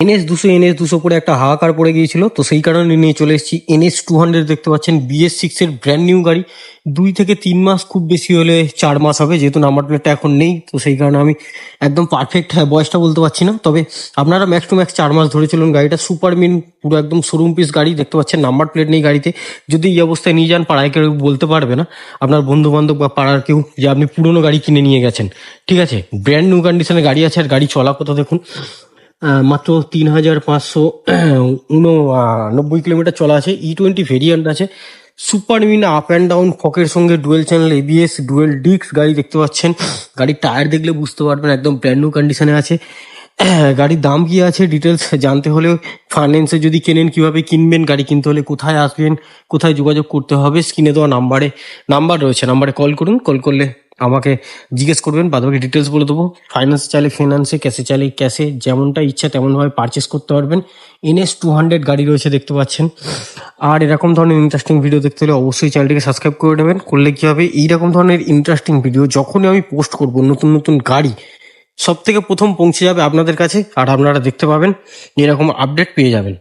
NS 200 করে একটা হাহাকার পড়ে গিয়েছিল, তো সেই কারণে নিয়ে চলে এসেছি NS 200। দেখতে পাচ্ছেন BS6 এর ব্র্যান্ড নিউ গাড়ি। 2 থেকে 3 মাস, খুব বেশি হলে 4 মাস হবে, যেহেতু নাম্বার প্লেটটা এখন নেই, তো সেই কারণে আমি একদম পারফেক্ট বয়সটা বলতে পারছি না। তবে আপনারা ম্যাক্স টু ম্যাক্স 4 মাস ধরে চলুন। গাড়িটা সুপার মিন, পুরো একদম শোরুম পিস গাড়ি। দেখতে পাচ্ছেন নাম্বার প্লেট নেই গাড়িতে। যদি এই অবস্থায় নিয়ে যান, পাড়ায় কেউ বলতে পারবে না, আপনার বন্ধু বান্ধব বা পাড়ার কেউ, যে আপনি পুরনো গাড়ি কিনে নিয়ে গেছেন। ঠিক আছে, ব্র্যান্ড নিউ কন্ডিশনে গাড়ি আছে। আর গাড়ি চলা কথা দেখুন, মাত্র 3589 কিলোমিটার চলা আছে। E20 ভেরিয়েন্ট আছে। Super mean up and down ফকের সঙ্গে dual channel ABS, dual disc গাড়ি। দেখতে পাচ্ছেন গাড়ির টায়ার দেখলে বুঝতে পারবেন একদম ব্র্যান্ড নিউ কন্ডিশনে আছে। গাড়ির দাম কি আছে ডিটেলস জানতে হলে, ফাইন্যান্সে যদি কেনেন, কিভাবে কিনবেন, গাড়ি কিনতে হলে কোথায় আসবেন, কোথায় যোগাযোগ করতে হবে, স্ক্রিনে দেওয়া নাম্বার রয়েছে, নাম্বারে কল করুন। কল করলে আমাকে জিজ্ঞেস করবেন, বাদবাকি ডিটেলস বলে দেবো। ফাইন্যান্স চাইলে ফিনান্সে, ক্যাশে চাইলে ক্যাশে, যেমনটা ইচ্ছা তেমনভাবে পারচেস করতে পারবেন। NS 200 গাড়ি রয়েছে, দেখতে পাচ্ছেন। আর এরকম ধরনের ইন্টারেস্টিং ভিডিও দেখতে হলে অবশ্যই চ্যানেলটিকে সাবস্ক্রাইব করে নেবেন। করলে কি হবে, এইরকম ধরনের ইন্টারেস্টিং ভিডিও যখনই আমি পোস্ট করব, নতুন নতুন গাড়ি সব থেকে প্রথম পৌঁছে যাবে আপনাদের কাছে, আর আপনারা দেখতে পাবেন, এরকম আপডেট পেয়ে যাবেন।